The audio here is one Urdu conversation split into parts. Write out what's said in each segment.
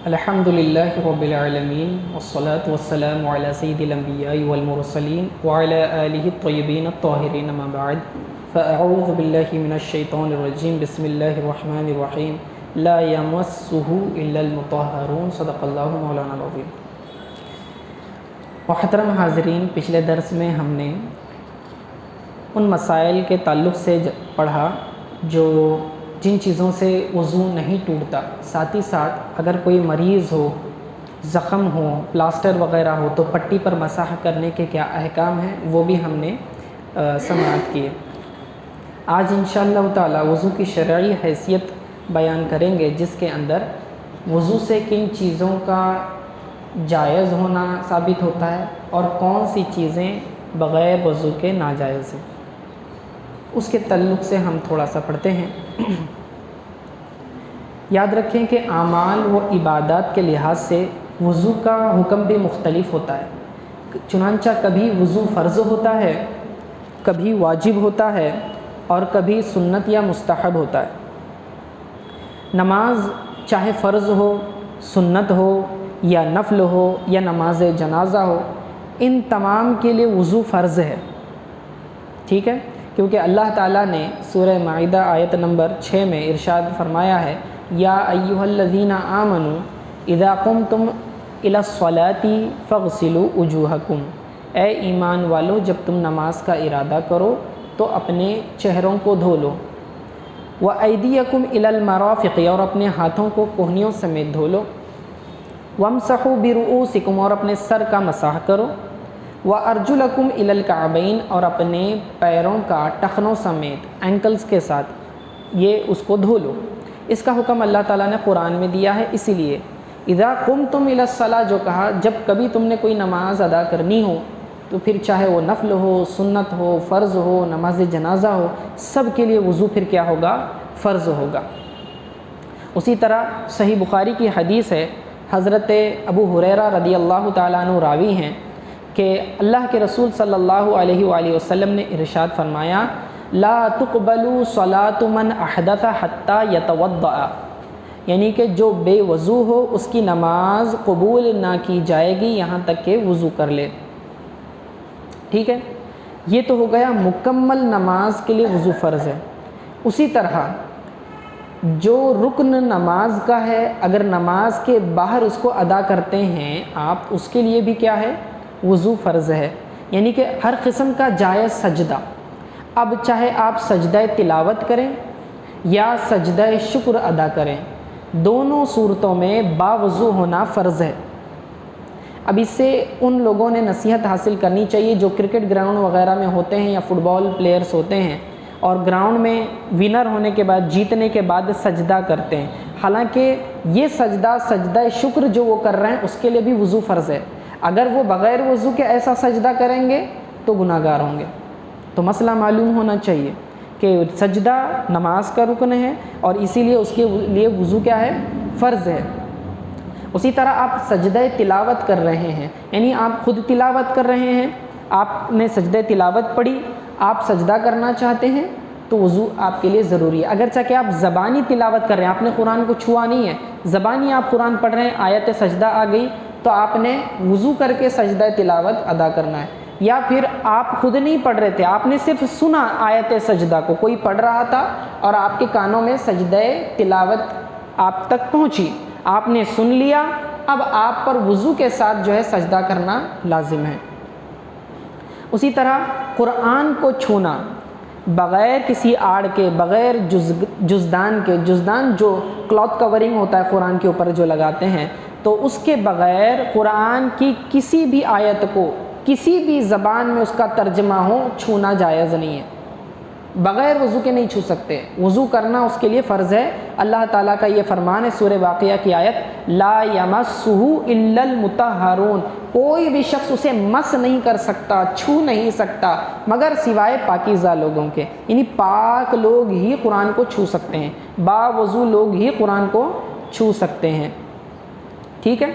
الحمدللہ رب العالمین والصلاة والسلام علی سید الانبیاء والمرسلین وعلی آلہ الطیبین الطاہرین اما بعد فاعوذ باللہ من الشیطان الرجیم بسم اللہ الرحمن الرحیم لا یمسہ الا المطہرون صدق اللہ مولانا العظیم۔ محترم حاضرین، پچھلے درس میں ہم نے ان مسائل کے تعلق سے پڑھا جو جن چیزوں سے وضو نہیں ٹوٹتا، ساتھ ہی ساتھ اگر کوئی مریض ہو، زخم ہو، پلاسٹر وغیرہ ہو تو پٹی پر مسح کرنے کے کیا احکام ہیں وہ بھی ہم نے سماعت کیے۔ آج انشاءاللہ تعالی وضو کی شرعی حیثیت بیان کریں گے، جس کے اندر وضو سے کن چیزوں کا جائز ہونا ثابت ہوتا ہے اور کون سی چیزیں بغیر وضو کے ناجائز ہیں، اس کے تعلق سے ہم تھوڑا سا پڑھتے ہیں۔ یاد رکھیں کہ اعمال و عبادات کے لحاظ سے وضو کا حکم بھی مختلف ہوتا ہے، چنانچہ کبھی وضو فرض ہوتا ہے، کبھی واجب ہوتا ہے اور کبھی سنت یا مستحب ہوتا ہے۔ نماز چاہے فرض ہو، سنت ہو یا نفل ہو یا نماز جنازہ ہو، ان تمام کے لیے وضو فرض ہے، ٹھیک ہے، کیونکہ اللہ تعالیٰ نے سورہ مائدہ آیت نمبر 6 میں ارشاد فرمایا ہے، یا ایھا الذین آمنوا اذا قمتم الی الصلاۃ فاغسلوا وجوہکم، اے ایمان والو جب تم نماز کا ارادہ کرو تو اپنے چہروں کو دھو لو، وایدیکم الی المرافق، اور اپنے ہاتھوں کو کہنیوں سمیت دھو لو، وامسحوا برؤوسکم، اور اپنے سر کا مسح کرو، وارجلکم الی الکعبین، اور اپنے پیروں کا ٹخنوں سمیت اینکلز کے ساتھ یہ اس کو دھو لو۔ اس کا حکم اللہ تعالیٰ نے قرآن میں دیا ہے، اسی لیے اذا قمتم الی الصلاۃ جو کہا، جب کبھی تم نے کوئی نماز ادا کرنی ہو تو پھر چاہے وہ نفل ہو، سنت ہو، فرض ہو، نماز جنازہ ہو، سب کے لیے وضو پھر کیا ہوگا؟ فرض ہوگا۔ اسی طرح صحیح بخاری کی حدیث ہے، حضرت ابو ہریرہ رضی اللہ تعالیٰ عنہ راوی ہیں کہ اللہ کے رسول صلی اللہ علیہ وآلہ وسلم نے ارشاد فرمایا، لا تقبل صلاۃ من احدث حتیٰ یتوضأ، یعنی کہ جو بے وضو ہو اس کی نماز قبول نہ کی جائے گی یہاں تک کہ وضو کر لے، ٹھیک ہے۔ یہ تو ہو گیا مکمل نماز کے لیے وضو فرض ہے۔ اسی طرح جو رکن نماز کا ہے، اگر نماز کے باہر اس کو ادا کرتے ہیں آپ، اس کے لیے بھی کیا ہے؟ وضو فرض ہے، یعنی کہ ہر قسم کا جائز سجدہ، اب چاہے آپ سجدہ تلاوت کریں یا سجدہ شکر ادا کریں، دونوں صورتوں میں باوضو ہونا فرض ہے۔ اب اس سے ان لوگوں نے نصیحت حاصل کرنی چاہیے جو کرکٹ گراؤنڈ وغیرہ میں ہوتے ہیں یا فٹ بال پلیئرز ہوتے ہیں اور گراؤنڈ میں ونر ہونے کے بعد، جیتنے کے بعد سجدہ کرتے ہیں، حالانکہ یہ سجدہ شکر جو وہ کر رہے ہیں اس کے لیے بھی وضو فرض ہے، اگر وہ بغیر وضو کے ایسا سجدہ کریں گے تو گناہ گار ہوں گے۔ تو مسئلہ معلوم ہونا چاہیے کہ سجدہ نماز کا رکن ہے اور اسی لیے اس کے لیے وضو کیا ہے؟ فرض ہے۔ اسی طرح آپ سجدہ تلاوت کر رہے ہیں، یعنی آپ خود تلاوت کر رہے ہیں، آپ نے سجدہ تلاوت پڑھی، آپ سجدہ کرنا چاہتے ہیں تو وضو آپ کے لیے ضروری ہے، اگرچہ کہ آپ زبانی تلاوت کر رہے ہیں، آپ نے قرآن کو چھوا نہیں ہے، زبانی آپ قرآن پڑھ رہے ہیں، آیت سجدہ آ گئی تو آپ نے وضو کر کے سجدہ تلاوت ادا کرنا ہے، یا پھر آپ خود نہیں پڑھ رہے تھے، آپ نے صرف سنا آیت سجدہ کو، کوئی پڑھ رہا تھا اور آپ کے کانوں میں سجدہ تلاوت آپ تک پہنچی، آپ نے سن لیا، اب آپ پر وضو کے ساتھ جو ہے سجدہ کرنا لازم ہے۔ اسی طرح قرآن کو چھونا بغیر کسی آڑ کے، بغیر جزدان کے، جزدان جو کلاتھ کورنگ ہوتا ہے قرآن کے اوپر جو لگاتے ہیں، تو اس کے بغیر قرآن کی کسی بھی آیت کو کسی بھی زبان میں اس کا ترجمہ ہو، چھونا جائز نہیں ہے، بغیر وضو کے نہیں چھو سکتے، وضو کرنا اس کے لیے فرض ہے۔ اللہ تعالیٰ کا یہ فرمان ہے سورہ واقعہ کی آیت، لا یمسہ الا المطہرون، کوئی بھی شخص اسے مس نہیں کر سکتا، چھو نہیں سکتا مگر سوائے پاکیزہ لوگوں کے، یعنی پاک لوگ ہی قرآن کو چھو سکتے ہیں، باوضو لوگ ہی قرآن کو چھو سکتے ہیں، ٹھیک ہے۔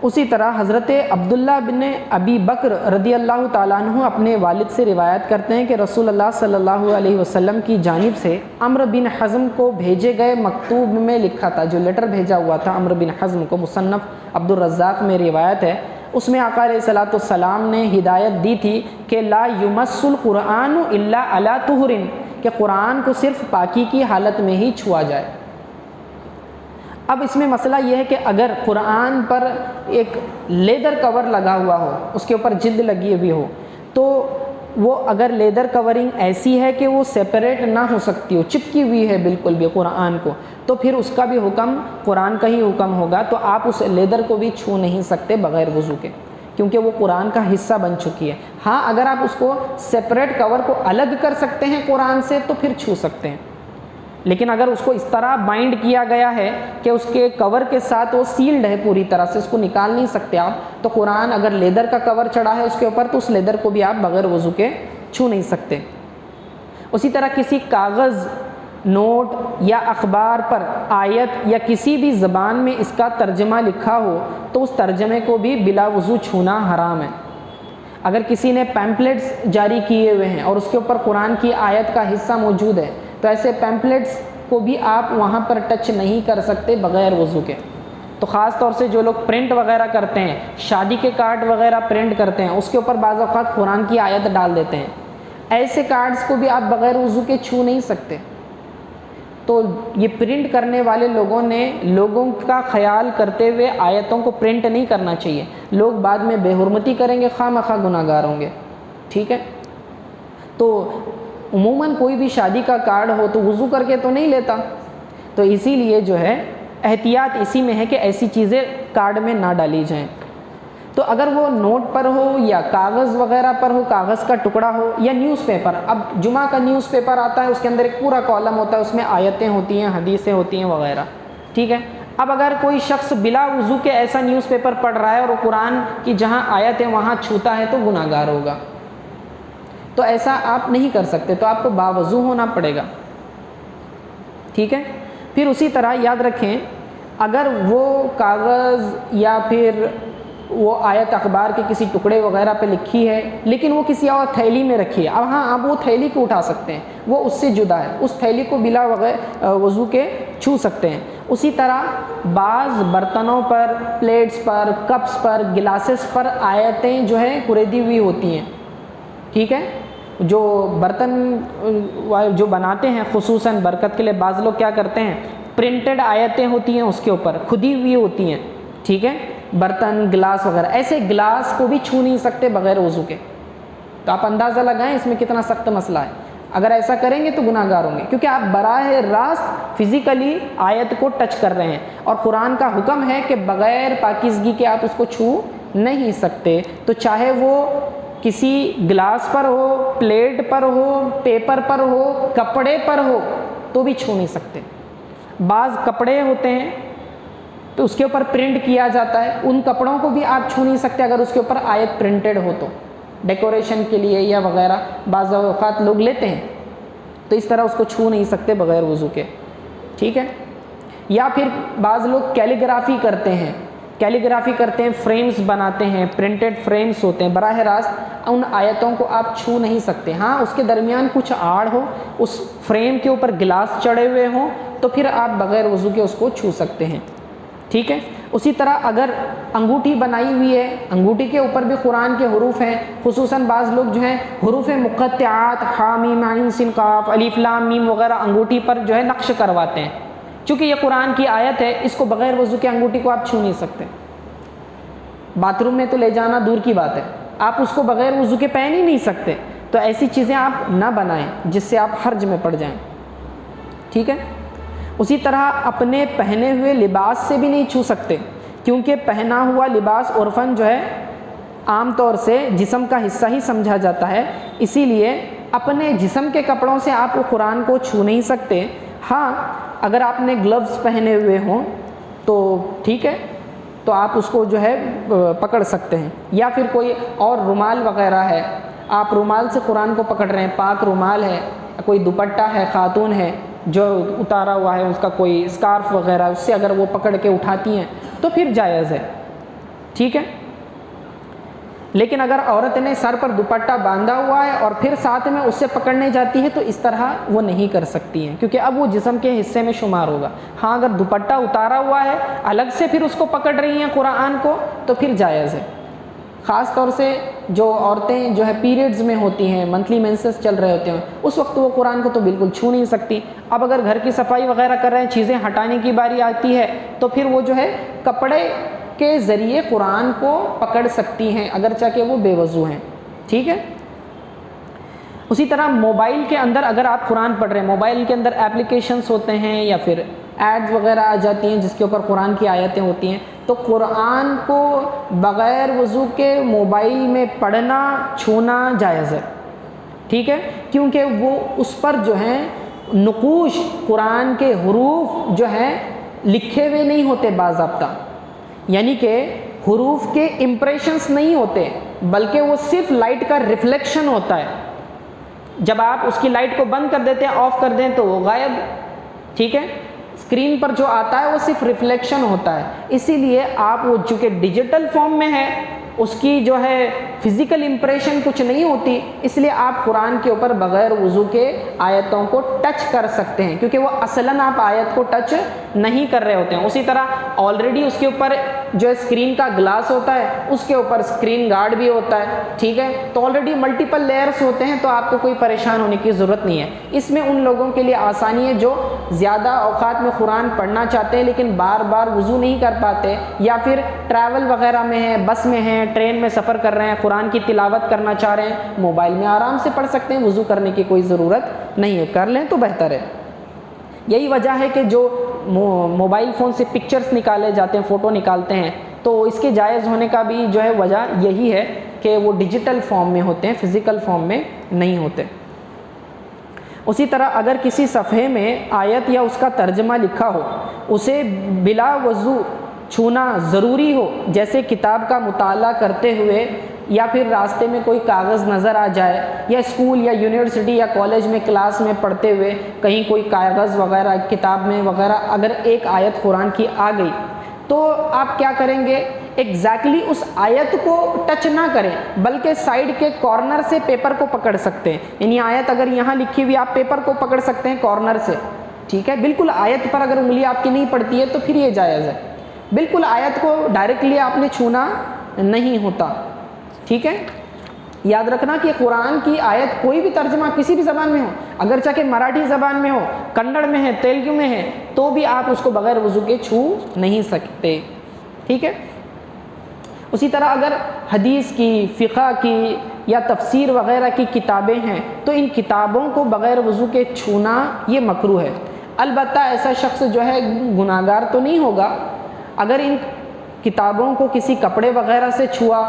اسی طرح حضرت عبداللہ بن ابی بکر رضی اللہ تعالیٰ عنہ اپنے والد سے روایت کرتے ہیں کہ رسول اللہ صلی اللہ علیہ وسلم کی جانب سے عمرو بن حزم کو بھیجے گئے مکتوب میں لکھا تھا، جو لیٹر بھیجا ہوا تھا عمرو بن حزم کو، مصنف عبدالرزاق میں روایت ہے، اس میں آقا علیہ الصلوۃ والسلام نے ہدایت دی تھی کہ لا یمس القرآن الا علی طہر، کہ قرآن کو صرف پاکی کی حالت میں ہی چھوا جائے۔ اب اس میں مسئلہ یہ ہے کہ اگر قرآن پر ایک لیدر کور لگا ہوا ہو، اس کے اوپر جلد لگی ہوئی ہو، تو وہ اگر لیدر کورنگ ایسی ہے کہ وہ سیپریٹ نہ ہو سکتی ہو، چپکی ہوئی ہے بالکل بھی قرآن کو، تو پھر اس کا بھی حکم قرآن کا ہی حکم ہوگا، تو آپ اس لیدر کو بھی چھو نہیں سکتے بغیر وضو کے، کیونکہ وہ قرآن کا حصہ بن چکی ہے۔ ہاں اگر آپ اس کو سیپریٹ کور کو الگ کر سکتے ہیں قرآن سے تو پھر چھو سکتے ہیں، لیکن اگر اس کو اس طرح بائنڈ کیا گیا ہے کہ اس کے کور کے ساتھ وہ سیلڈ ہے پوری طرح سے، اس کو نکال نہیں سکتے آپ، تو قرآن اگر لیدر کا کور چڑھا ہے اس کے اوپر تو اس لیدر کو بھی آپ بغیر وضو کے چھو نہیں سکتے۔ اسی طرح کسی کاغذ، نوٹ یا اخبار پر آیت یا کسی بھی زبان میں اس کا ترجمہ لکھا ہو تو اس ترجمے کو بھی بلا وضو چھونا حرام ہے۔ اگر کسی نے پیمپلیٹس جاری کیے ہوئے ہیں اور اس کے اوپر قرآن کی آیت کا حصہ موجود ہے تو ایسے پیمپلیٹس کو بھی آپ وہاں پر ٹچ نہیں کر سکتے بغیر وضو کے۔ تو خاص طور سے جو لوگ پرنٹ وغیرہ کرتے ہیں، شادی کے کارڈ وغیرہ پرنٹ کرتے ہیں، اس کے اوپر بعض اوقات قرآن کی آیت ڈال دیتے ہیں، ایسے کارڈز کو بھی آپ بغیر وضو کے چھو نہیں سکتے۔ تو یہ پرنٹ کرنے والے لوگوں نے لوگوں کا خیال کرتے ہوئے آیتوں کو پرنٹ نہیں کرنا چاہیے، لوگ بعد میں بے حرمتی کریں گے، خواہ مخواہ گناہ گار ہوں گے، ٹھیک ہے۔ تو عموماً کوئی بھی شادی کا کارڈ ہو تو وضو کر کے تو نہیں لیتا، تو اسی لیے جو ہے احتیاط اسی میں ہے کہ ایسی چیزیں کارڈ میں نہ ڈالی جائیں۔ تو اگر وہ نوٹ پر ہو یا کاغذ وغیرہ پر ہو، کاغذ کا ٹکڑا ہو یا نیوز پیپر، اب جمعہ کا نیوز پیپر آتا ہے، اس کے اندر ایک پورا کالم ہوتا ہے، اس میں آیتیں ہوتی ہیں، حدیثیں ہوتی ہیں وغیرہ، ٹھیک ہے۔ اب اگر کوئی شخص بلا وضو کے ایسا نیوز پیپر پڑھ رہا ہے اور وہ قرآن کی جہاں آیت ہے وہاں چھوتا ہے تو گناہ گار ہوگا، تو ایسا آپ نہیں کر سکتے، تو آپ کو باوضو ہونا پڑے گا، ٹھیک ہے۔ پھر اسی طرح یاد رکھیں، اگر وہ کاغذ یا پھر وہ آیت اخبار کے کسی ٹکڑے وغیرہ پہ لکھی ہے لیکن وہ کسی اور تھیلی میں رکھی ہے، اب ہاں آپ وہ تھیلی کو اٹھا سکتے ہیں، وہ اس سے جدا ہے، اس تھیلی کو بلا وضو کے چھو سکتے ہیں۔ اسی طرح بعض برتنوں پر، پلیٹس پر، کپس پر، گلاسز پر آیتیں جو ہیں قریدی ہوئی ہوتی ہیں، ٹھیک ہے۔ جو برتن جو بناتے ہیں خصوصاً برکت کے لیے، بعض لوگ کیا کرتے ہیں، پرنٹڈ آیتیں ہوتی ہیں اس کے اوپر کھدی ہوئی ہوتی ہیں، ٹھیک ہے، برتن، گلاس وغیرہ، ایسے گلاس کو بھی چھو نہیں سکتے بغیر وضو کے۔ تو آپ اندازہ لگائیں اس میں کتنا سخت مسئلہ ہے، اگر ایسا کریں گے تو گناہ گار ہوں گے، کیونکہ آپ براہ راست فزیکلی آیت کو ٹچ کر رہے ہیں، اور قرآن کا حکم ہے کہ بغیر پاکیزگی کے آپ اس کو چھو نہیں سکتے، تو چاہے وہ کسی گلاس پر ہو، پلیٹ پر ہو، پیپر پر ہو، کپڑے پر ہو، تو بھی چھو نہیں سکتے۔ بعض کپڑے ہوتے ہیں تو اس کے اوپر پرنٹ کیا جاتا ہے، ان کپڑوں کو بھی آپ چھو نہیں سکتے اگر اس کے اوپر آیت پرنٹڈ ہو تو، ڈیکوریشن کے لیے یا وغیرہ بعض اوقات لوگ لیتے ہیں، تو اس طرح اس کو چھو نہیں سکتے بغیر وضو کے، ٹھیک ہے۔ یا پھر بعض لوگ کیلیگرافی کرتے ہیں، فریمز بناتے ہیں، پرنٹڈ فریمز ہوتے ہیں، براہ راست ان آیتوں کو آپ چھو نہیں سکتے۔ ہاں اس کے درمیان کچھ آڑ ہو، اس فریم کے اوپر گلاس چڑھے ہوئے ہوں تو پھر آپ بغیر وضو کے اس کو چھو سکتے ہیں، ٹھیک ہے۔ اسی طرح اگر انگوٹھی بنائی ہوئی ہے، انگوٹھی کے اوپر بھی قرآن کے حروف ہیں، خصوصاً بعض لوگ جو ہیں حروف مقطعات ح م ع س ق الف لام میم وغیرہ انگوٹھی پر جو ہے نقش کرواتے ہیں، چونکہ یہ قرآن کی آیت ہے، اس کو بغیر وضو کے انگوٹھی کو آپ چھو نہیں سکتے۔ باتھ روم میں تو لے جانا دور کی بات ہے، آپ اس کو بغیر وضو کے پہن ہی نہیں سکتے، تو ایسی چیزیں آپ نہ بنائیں جس سے آپ حرج میں پڑ جائیں، ٹھیک ہے۔ اسی طرح اپنے پہنے ہوئے لباس سے بھی نہیں چھو سکتے، کیونکہ پہنا ہوا لباس عرفاً جو ہے عام طور سے جسم کا حصہ ہی سمجھا جاتا ہے، اسی لیے اپنے جسم کے کپڑوں سے آپ قرآن کو چھو نہیں سکتے۔ ہاں اگر آپ نے گلوز پہنے ہوئے ہوں تو ٹھیک ہے، تو آپ اس کو جو ہے پکڑ سکتے ہیں، یا پھر کوئی اور رومال وغیرہ ہے، آپ رومال سے قرآن کو پکڑ رہے ہیں، پاک رومال ہے، کوئی دوپٹہ ہے، خاتون ہے جو اتارا ہوا ہے، اس کا کوئی اسکارف وغیرہ، اس سے اگر وہ پکڑ کے اٹھاتی ہیں تو پھر جائز ہے، ٹھیک ہے. لیکن اگر عورت نے سر پر دوپٹہ باندھا ہوا ہے اور پھر ساتھ میں اس سے پکڑنے جاتی ہے تو اس طرح وہ نہیں کر سکتی ہیں، کیونکہ اب وہ جسم کے حصے میں شمار ہوگا. ہاں اگر دوپٹہ اتارا ہوا ہے الگ سے پھر اس کو پکڑ رہی ہیں قرآن کو تو پھر جائز ہے. خاص طور سے جو عورتیں جو ہے پیریڈز میں ہوتی ہیں، منتھلی مینسز چل رہے ہوتے ہیں، اس وقت وہ قرآن کو تو بالکل چھو نہیں سکتی. اب اگر گھر کی صفائی وغیرہ کر رہے ہیں، چیزیں ہٹانے کی باری آتی ہے تو پھر وہ جو ہے کپڑے کے ذریعے قرآن کو پکڑ سکتی ہیں اگرچہ کہ وہ بے وضو ہیں. ٹھیک ہے. اسی طرح موبائل کے اندر اگر آپ قرآن پڑھ رہے ہیں، موبائل کے اندر اپلیکیشنز ہوتے ہیں یا پھر ایڈز وغیرہ آ جاتی ہیں جس کے اوپر قرآن کی آیتیں ہوتی ہیں، تو قرآن کو بغیر وضو کے موبائل میں پڑھنا چھونا جائز ہے. ٹھیک ہے. کیونکہ وہ اس پر جو ہے نقوش قرآن کے حروف جو ہیں لکھے ہوئے نہیں ہوتے باضابطہ، یعنی کہ حروف کے امپریشنز نہیں ہوتے بلکہ وہ صرف لائٹ کا ریفلیکشن ہوتا ہے. جب آپ اس کی لائٹ کو بند کر دیتے ہیں، آف کر دیں تو وہ غائب. ٹھیک ہے. اسکرین پر جو آتا ہے وہ صرف ریفلیکشن ہوتا ہے. اسی لیے آپ وہ چونکہ ڈیجیٹل فارم میں ہے، اس کی جو ہے فزیکل امپریشن کچھ نہیں ہوتی، اس لیے آپ قرآن کے اوپر بغیر وضو کے آیتوں کو ٹچ کر سکتے ہیں، کیونکہ وہ اصلاً آپ آیت کو ٹچ نہیں کر رہے ہوتے ہیں. اسی طرح آلریڈی اس کے اوپر جو اسکرین کا گلاس ہوتا ہے، اس کے اوپر اسکرین گارڈ بھی ہوتا ہے. ٹھیک ہے. تو آلریڈی ملٹیپل لیئرس ہوتے ہیں، تو آپ کو کوئی پریشان ہونے کی ضرورت نہیں ہے. اس میں ان لوگوں کے لیے آسانی ہے جو زیادہ اوقات میں قرآن پڑھنا چاہتے ہیں لیکن بار بار وضو نہیں کر پاتے، یا پھر ٹریول وغیرہ میں ہیں، بس میں ہیں، ٹرین میں سفر کر رہے ہیں، قرآن کی تلاوت کرنا چاہ رہے ہیں، موبائل میں آرام سے پڑھ سکتے ہیں، وضو کرنے کی کوئی ضرورت نہیں ہے. کر لیں تو بہتر ہے. یہی وجہ ہے کہ جو موبائل فون سے پکچرز نکالے جاتے ہیں، فوٹو نکالتے ہیں، تو اس کے جائز ہونے کا بھی جو ہے وجہ یہی ہے کہ وہ ڈیجیٹل فارم میں ہوتے ہیں، فزیکل فارم میں نہیں ہوتے. اسی طرح اگر کسی صفحے میں آیت یا اس کا ترجمہ لکھا ہو، اسے بلا وضو چھونا ضروری ہو، جیسے کتاب کا مطالعہ کرتے ہوئے یا پھر راستے میں کوئی کاغذ نظر آ جائے، یا اسکول یا یونیورسٹی یا کالج میں کلاس میں پڑھتے ہوئے کہیں کوئی کاغذ وغیرہ کتاب میں وغیرہ اگر ایک آیت قرآن کی آ گئی تو آپ کیا کریں گے؟ ایگزیکٹلی اس آیت کو ٹچ نہ کریں بلکہ سائڈ کے کارنر سے پیپر کو پکڑ سکتے ہیں. یعنی آیت اگر یہاں لکھی ہوئی آپ پیپر کو پکڑ سکتے ہیں کارنر سے. ٹھیک ہے. بالکل آیت پر اگر انگلی آپ کی نہیں پڑتی ہے تو پھر یہ جائز ہے. بالکل آیت کو ڈائریکٹلی آپ نے چھونا نہیں ہوتا. ٹھیک ہے. یاد رکھنا کہ قرآن کی آیت کوئی بھی ترجمہ کسی بھی زبان میں ہو، اگرچہ کہ مراٹھی زبان میں ہو، کنڑ میں ہے، تیلگو میں ہے، تو بھی آپ اس کو بغیر وضو کے چھو نہیں سکتے. ٹھیک ہے. اسی طرح اگر حدیث کی، فقہ کی یا تفسیر وغیرہ کی کتابیں ہیں تو ان کتابوں کو بغیر وضو کے چھونا یہ مکروہ ہے. البتہ ایسا شخص جو ہے گناہ گار تو نہیں ہوگا اگر ان کتابوں کو کسی کپڑے وغیرہ سے چھوا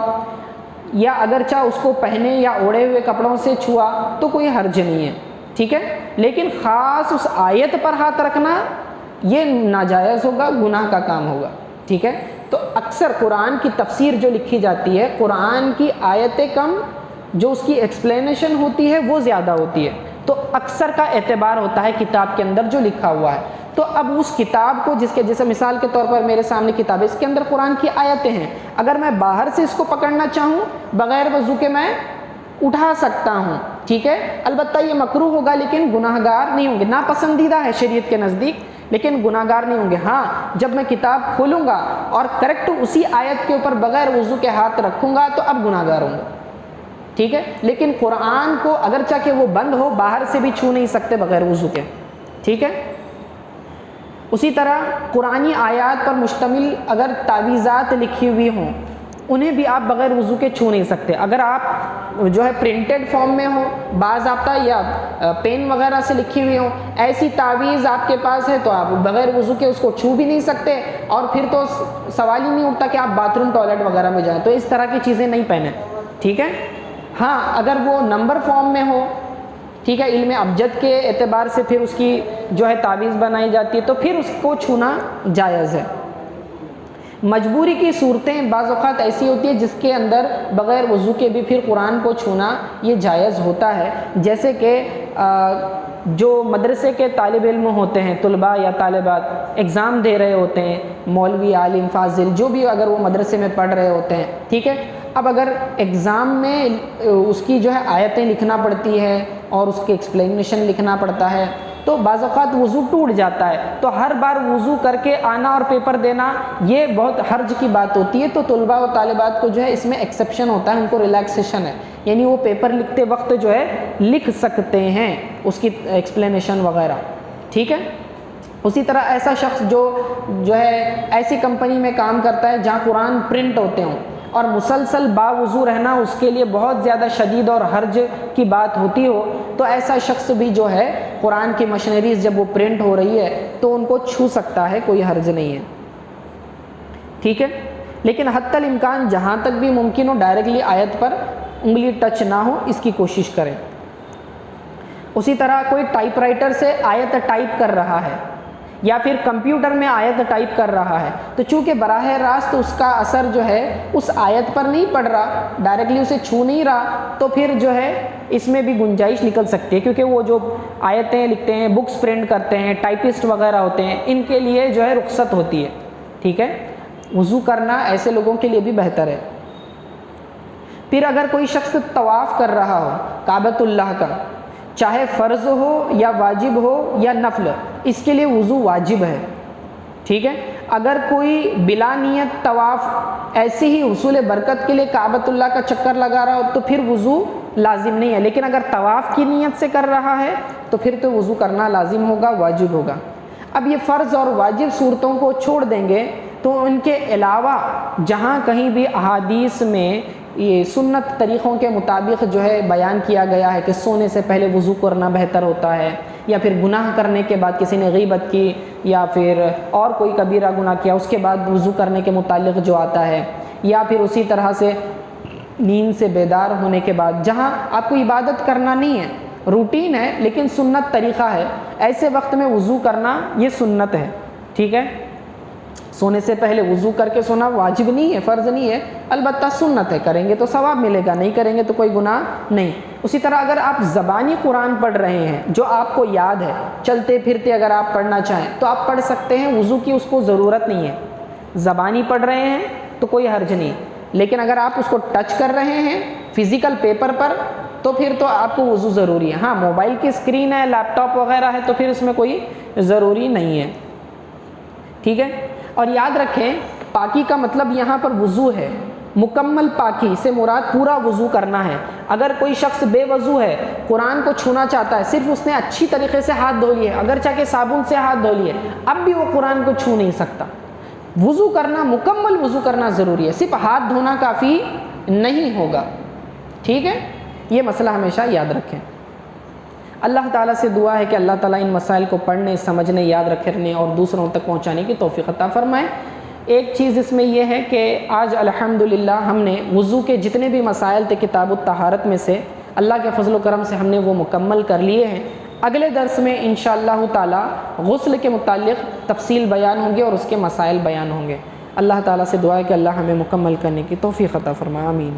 یا اگرچہ اس کو پہنے یا اوڑھے ہوئے کپڑوں سے چھوا تو کوئی حرج نہیں ہے. ٹھیک ہے. لیکن خاص اس آیت پر ہاتھ رکھنا یہ ناجائز ہوگا، گناہ کا کام ہوگا. ٹھیک ہے. تو اکثر قرآن کی تفسیر جو لکھی جاتی ہے، قرآن کی آیتیں کم، جو اس کی ایکسپلینیشن ہوتی ہے وہ زیادہ ہوتی ہے. تو اکثر کا اعتبار ہوتا ہے کتاب کے اندر جو لکھا ہوا ہے. تو اب اس کتاب کو جیسے مثال کے طور پر میرے سامنے کتاب ہے، اس کے اندر قرآن کی آیتیں ہیں، اگر میں باہر سے اس کو پکڑنا چاہوں بغیر وضو کے میں اٹھا سکتا ہوں. ٹھیک ہے. البتہ یہ مکروہ ہوگا لیکن گناہ گار نہیں ہوں گے. ناپسندیدہ ہے شریعت کے نزدیک لیکن گناہ گار نہیں ہوں گے. ہاں جب میں کتاب کھولوں گا اور کریکٹ اسی آیت کے اوپر بغیر وضو کے ہاتھ رکھوں گا تو اب گناہ گار ہوں گا. ٹھیک ہے. لیکن قرآن کو اگرچہ کہ وہ بند ہو باہر سے بھی چھو نہیں سکتے بغیر وضو کے. ٹھیک ہے. اسی طرح قرآنی آیات پر مشتمل اگر تعویذات لکھی ہوئی ہوں انہیں بھی آپ بغیر وضو کے چھو نہیں سکتے. اگر آپ جو ہے پرنٹڈ فارم میں ہو، باضابطہ یا پین وغیرہ سے لکھی ہوئی ہوں، ایسی تعویذ آپ کے پاس ہے تو آپ بغیر وضو کے اس کو چھو بھی نہیں سکتے، اور پھر تو سوال ہی نہیں اٹھتا کہ آپ باتھ روم ٹوائلٹ وغیرہ میں جائیں. تو اس طرح کی چیزیں نہیں پہنیں. ٹھیک ہے. ہاں اگر وہ نمبر فارم میں ہو، ٹھیک ہے، علم ابجد کے اعتبار سے پھر اس کی جو ہے تعویذ بنائی جاتی ہے تو پھر اس کو چھونا جائز ہے. مجبوری کی صورتیں بعض اوقات ایسی ہوتی ہے جس کے اندر بغیر وضو کے بھی پھر قرآن کو چھونا یہ جائز ہوتا ہے. جیسے کہ جو مدرسے کے طالب علم ہوتے ہیں، طلباء یا طالبات ایگزام دے رہے ہوتے ہیں، مولوی، عالم، فاضل، جو بھی اگر وہ مدرسے میں پڑھ رہے ہوتے ہیں، ٹھیک ہے، اب اگر ایگزام میں اس کی جو ہے آیتیں لکھنا پڑتی ہے اور اس کے ایکسپلینیشن لکھنا پڑتا ہے تو بعض اوقات وضو ٹوٹ جاتا ہے، تو ہر بار وضو کر کے آنا اور پیپر دینا یہ بہت حرج کی بات ہوتی ہے. تو طلباء و طالبات کو جو ہے اس میں ایکسیپشن ہوتا ہے، ان کو ریلیکسیشن ہے، یعنی وہ پیپر لکھتے وقت جو ہے لکھ سکتے ہیں اس کی ایکسپلینیشن وغیرہ، ٹھیک ہے. اسی طرح ایسا شخص جو ہے ایسی کمپنی میں کام کرتا ہے جہاں قرآن پرنٹ ہوتے ہوں اور مسلسل باوضو رہنا اس کے لیے بہت زیادہ شدید اور حرج کی بات ہوتی ہو، تو ایسا شخص بھی جو ہے قرآن کی مشنریز جب وہ پرنٹ ہو رہی ہے تو ان کو چھو سکتا ہے، کوئی حرج نہیں ہے، ٹھیک ہے. لیکن حتی الامکان جہاں تک بھی ممکن ہو ڈائریکٹلی آیت پر انگلی ٹچ نہ ہو، اس کی کوشش کریں. اسی طرح کوئی ٹائپ رائٹر سے آیت ٹائپ کر رہا ہے یا پھر کمپیوٹر میں آیت ٹائپ کر رہا ہے تو چونکہ براہ راست اس کا اثر جو ہے اس آیت پر نہیں پڑ رہا، ڈائریکٹلی اسے چھو نہیں رہا، تو پھر جو ہے اس میں بھی گنجائش نکل سکتی ہے، کیونکہ وہ جو آیتیں لکھتے ہیں، بکس پرنٹ کرتے ہیں، ٹائپسٹ وغیرہ ہوتے ہیں، ان کے لیے جو ہے رخصت ہوتی ہے، ٹھیک ہے. وضو کرنا ایسے لوگوں کے لیے بھی بہتر ہے. پھر اگر کوئی شخص طواف کر رہا ہو کعبۃ اللہ کا، چاہے فرض ہو یا واجب ہو یا نفل، اس کے لیے وضو واجب ہے، ٹھیک ہے. اگر کوئی بلا نیت طواف ایسے ہی حصول برکت کے لیے کعبۃ اللہ کا چکر لگا رہا ہو تو پھر وضو لازم نہیں ہے، لیکن اگر طواف کی نیت سے کر رہا ہے تو پھر تو وضو کرنا لازم ہوگا، واجب ہوگا. اب یہ فرض اور واجب صورتوں کو چھوڑ دیں گے تو ان کے علاوہ جہاں کہیں بھی احادیث میں یہ سنت طریقوں کے مطابق جو ہے بیان کیا گیا ہے کہ سونے سے پہلے وضو کرنا بہتر ہوتا ہے، یا پھر گناہ کرنے کے بعد کسی نے غیبت کی یا پھر اور کوئی کبیرہ گناہ کیا اس کے بعد وضو کرنے کے متعلق جو آتا ہے، یا پھر اسی طرح سے نیند سے بیدار ہونے کے بعد جہاں آپ کو عبادت کرنا نہیں ہے، روٹین ہے لیکن سنت طریقہ ہے، ایسے وقت میں وضو کرنا یہ سنت ہے، ٹھیک ہے. سونے سے پہلے وضو کر کے سونا واجب نہیں ہے، فرض نہیں ہے، البتہ سنت ہے، کریں گے تو ثواب ملے گا، نہیں کریں گے تو کوئی گناہ نہیں. اسی طرح اگر آپ زبانی قرآن پڑھ رہے ہیں جو آپ کو یاد ہے، چلتے پھرتے اگر آپ پڑھنا چاہیں تو آپ پڑھ سکتے ہیں، وضو کی اس کو ضرورت نہیں ہے. زبانی پڑھ رہے ہیں تو کوئی حرج نہیں، لیکن اگر آپ اس کو ٹچ کر رہے ہیں فزیکل پیپر پر تو پھر تو آپ کو وضو ضروری ہے. ہاں موبائل کی اسکرین ہے، لیپ ٹاپ وغیرہ ہے تو پھر اس میں کوئی ضروری نہیں ہے، ٹھیک ہے. اور یاد رکھیں پاکی کا مطلب یہاں پر وضو ہے، مکمل پاکی سے مراد پورا وضو کرنا ہے. اگر کوئی شخص بے وضو ہے، قرآن کو چھونا چاہتا ہے، صرف اس نے اچھی طریقے سے ہاتھ دھو لیے، اگرچہ کہ صابن سے ہاتھ دھو لیے، اب بھی وہ قرآن کو چھو نہیں سکتا. وضو کرنا، مکمل وضو کرنا ضروری ہے، صرف ہاتھ دھونا کافی نہیں ہوگا، ٹھیک ہے. یہ مسئلہ ہمیشہ یاد رکھیں. اللہ تعالیٰ سے دعا ہے کہ اللہ تعالیٰ ان مسائل کو پڑھنے، سمجھنے، یاد رکھنے اور دوسروں تک پہنچانے کی توفیق عطا فرمائے. ایک چیز اس میں یہ ہے کہ آج الحمدللہ ہم نے وضو کے جتنے بھی مسائل تھے کتاب الطہارت میں سے اللہ کے فضل و کرم سے ہم نے وہ مکمل کر لیے ہیں. اگلے درس میں انشاءاللہ تعالیٰ غسل کے متعلق تفصیل بیان ہوں گے اور اس کے مسائل بیان ہوں گے. اللہ تعالیٰ سے دعا ہے کہ اللہ ہمیں مکمل کرنے کی توفیق عطا فرمائے. آمین.